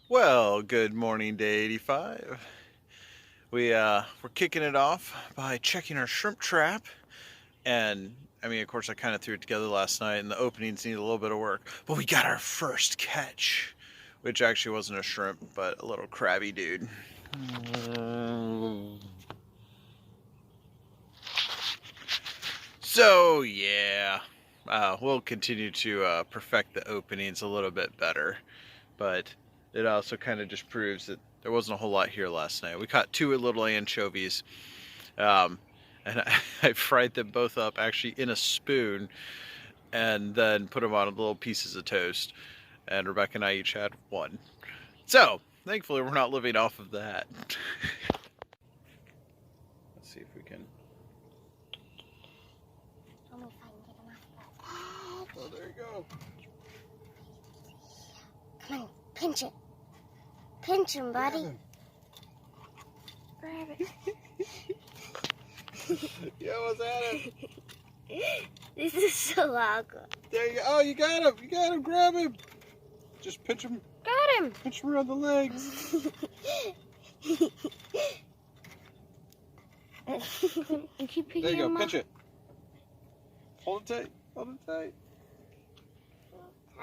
Well, good morning, day 85. We're kicking it off by checking our shrimp trap. And, of course, I kind of threw it together last night, and the openings need a little bit of work. But we got our first catch, which actually wasn't a shrimp, but a little crabby dude. So, yeah, we'll continue to perfect the openings a little bit better. But it also kind of just proves that there wasn't a whole lot here last night. We caught two little anchovies, and I fried them both up actually in a spoon and then put them on little pieces of toast. And Rebecca and I each had one. So, thankfully, we're not living off of that. Let's see if we can. Oh, there you go. Come on, pinch it. Pinch him, buddy. Grab it. Yeah, what's at him? This is so awkward. There you go. Oh, you got him. You got him. Grab him. Just pinch him. Got him. Pinch him around the legs. You keep picking There you go. him Pinch up. it. Hold it tight. Hold it tight.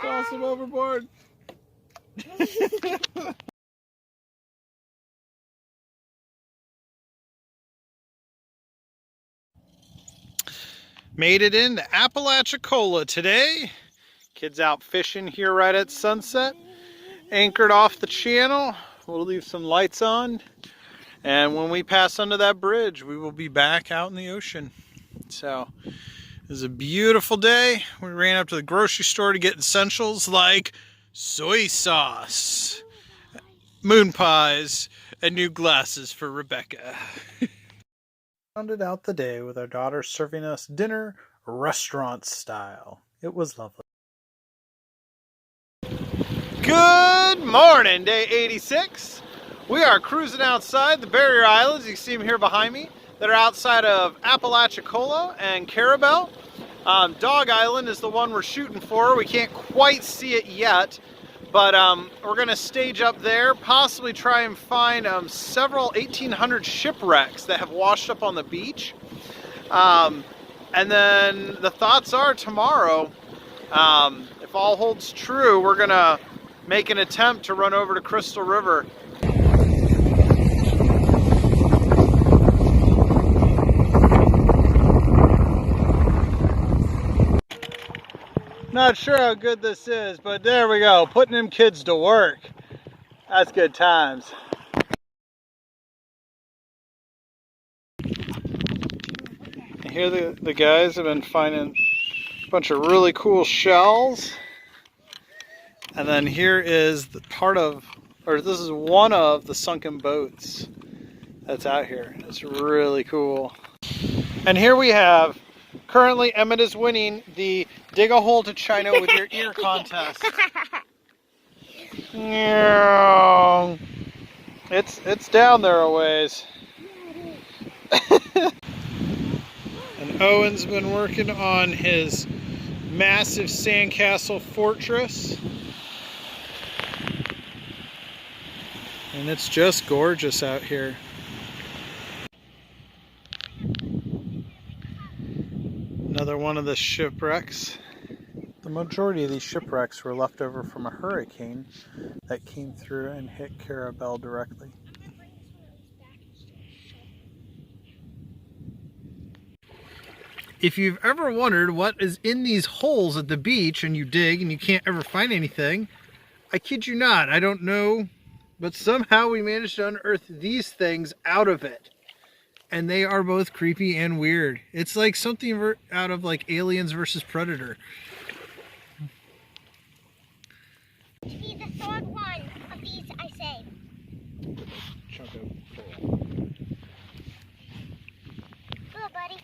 Toss him overboard. Made it into Pensacola today. Kids out fishing here right at sunset. Anchored off the channel. We'll leave some lights on. And when we pass under that bridge, we will be back out in the ocean. So, it was a beautiful day. We ran up to the grocery store to get essentials like soy sauce, moon pies, and new glasses for Rebecca. Rounded out the day with our daughter serving us dinner restaurant style. It was lovely. Good morning, day 86. We are cruising outside the barrier islands. You can see them here behind me that are outside of Apalachicola and Carabel. Dog Island is the one we're shooting for. We can't quite see it yet, but we're going to stage up there, possibly try and find several 1800 shipwrecks that have washed up on the beach. And then the thoughts are tomorrow, if all holds true, we're going to make an attempt to run over to Crystal River. Not sure how good this is, but there we go, putting them kids to work. That's good times. And here the guys have been finding a bunch of really cool shells. And then here is the this is one of the sunken boats that's out here. It's really cool. And here we have, currently Emmett is winning the dig a hole to China with your ear contest. It's down there a ways. And Owen's been working on his massive sandcastle fortress. And it's just gorgeous out here. Another one of the shipwrecks. The majority of these shipwrecks were left over from a hurricane that came through and hit Carabel directly. If you've ever wondered what is in these holes at the beach and you dig and you can't ever find anything, I kid you not, I don't know, but somehow we managed to unearth these things out of it. And they are both creepy and weird. It's like something out of like Aliens versus Predator. To be the third one of these, I say. Chunk of coal. Good, buddy.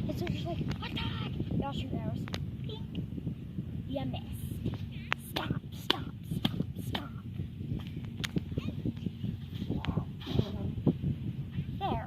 It's just like, what the heck? Y'all shoot arrows. Pink. You missed. Stop, stop, stop, stop. There.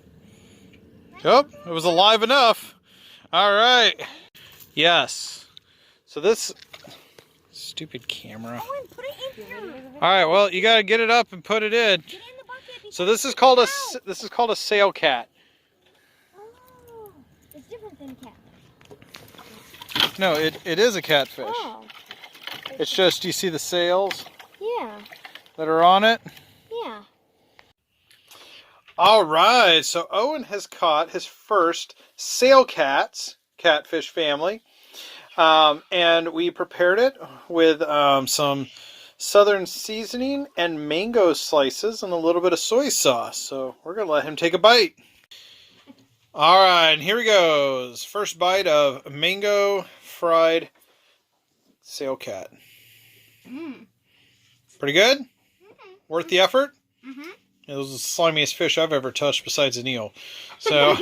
Yep, it was alive enough. All right. Yes. So this stupid camera. Owen, put it in here. All right. Well, you got to get it up and put it in. Get it in the bucket. So this is called a sail cat. Oh, it's different than cat. No, it is a catfish. Oh. It's just, you see the sails Yeah. that are on it? Yeah. All right, so Owen has caught his first sail catfish family. And we prepared it with some southern seasoning and mango slices and a little bit of soy sauce. So we're going to let him take a bite. All right, and here he goes. First bite of mango fried sail cat. Pretty good? Worth the effort? It was the slimiest fish I've ever touched besides an eel. So,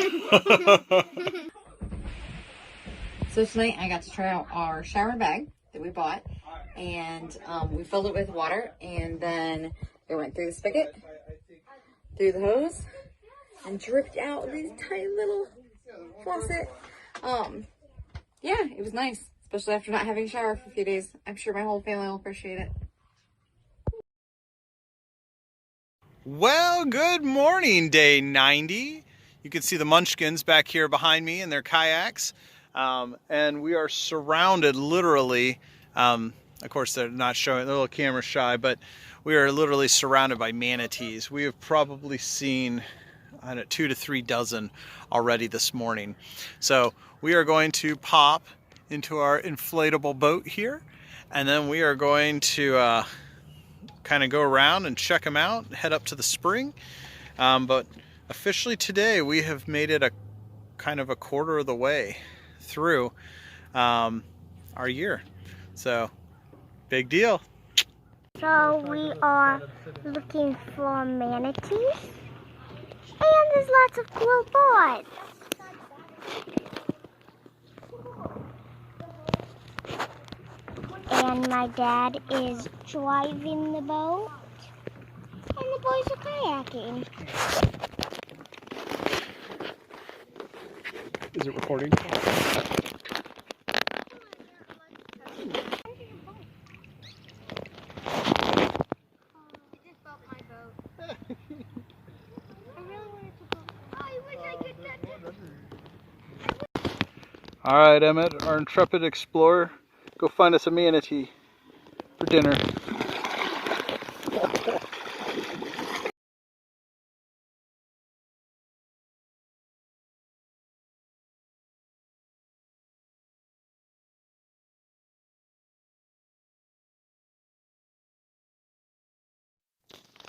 So tonight I got to try out our shower bag that we bought, and we filled it with water, and then it went through the spigot, through the hose, and dripped out of these tiny little faucet. Yeah, it was nice, especially after not having a shower for a few days. I'm sure my whole family will appreciate it. well, good morning, day 90. You can see the Munchkins back here behind me in their kayaks. And we are surrounded literally, of course they're not showing, they're a little camera shy, but we are literally surrounded by manatees. We have probably seen, I don't know, 2 to 3 dozen already this morning. So we are going to pop into our inflatable boat here, and then we are going to kind of go around and check them out, head up to the spring. But officially today we have made it a kind of a quarter of the way through our year. So big deal. So we are looking for manatees, and there's lots of cool boards. And my dad is driving the boat, and the boys are kayaking. Is it recording? All right, Emmett, our intrepid explorer, go find us a manatee for dinner.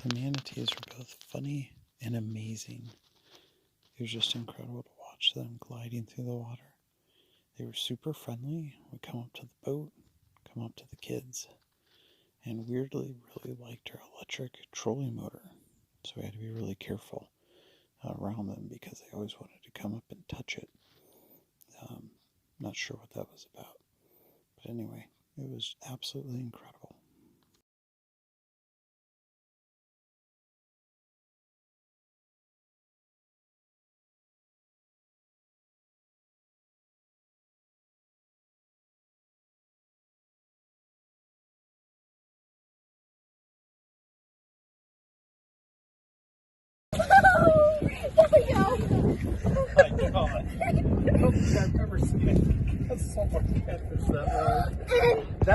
The manatees are both funny and amazing. It was just incredible to watch them gliding through the water. They were super friendly, would come up to the boat, come up to the kids, and weirdly really liked our electric trolling motor. So we had to be really careful around them because they always wanted to come up and touch it. Not sure what that was about. But anyway, it was absolutely incredible. I've never seen so much catfish that way.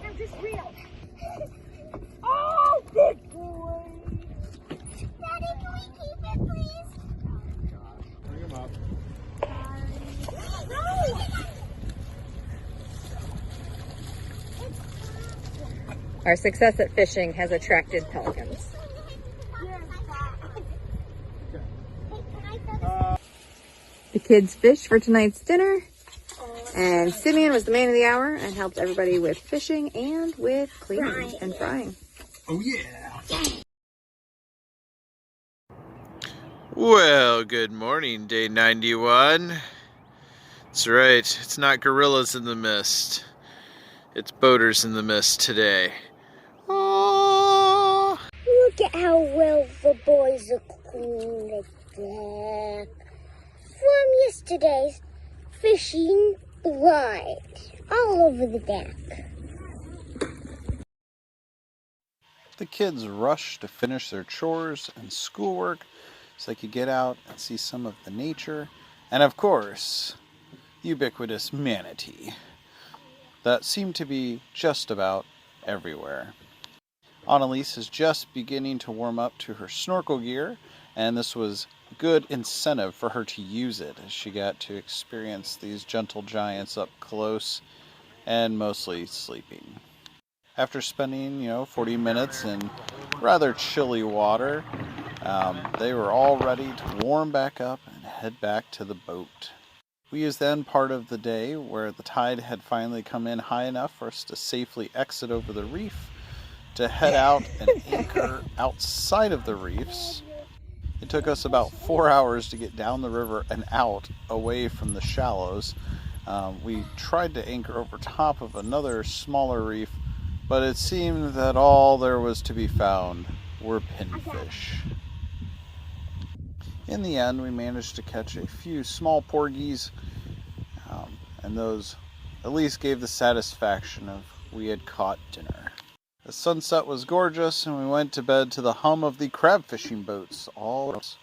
Is this real? Oh, big boy! Daddy, can we keep it, please? Bring him up. No! Our success at fishing has attracted pelicans. The kids fished for tonight's dinner, and Simeon was the man of the hour and helped everybody with fishing and with cleaning and frying. Oh yeah! Well, good morning, day 91. That's right, it's not gorillas in the mist. It's boaters in the mist today. Oh. Look at how well the boys are cleaning the deck from yesterday's fishing blood all over the deck. The kids rushed to finish their chores and schoolwork so they could get out and see some of the nature, and of course, the ubiquitous manatee that seemed to be just about everywhere. Annalise is just beginning to warm up to her snorkel gear, and this was good incentive for her to use it as she got to experience these gentle giants up close and mostly sleeping. After spending, 40 minutes in rather chilly water, they were all ready to warm back up and head back to the boat. We used then part of the day where the tide had finally come in high enough for us to safely exit over the reef to head out and anchor outside of the reefs. It took us about 4 hours to get down the river and out away from the shallows. We tried to anchor over top of another smaller reef, but it seemed that all there was to be found were pinfish. In the end, we managed to catch a few small porgies, and those at least gave the satisfaction of we had caught dinner. The sunset was gorgeous, and we went to bed to the hum of the crab fishing boats all around us.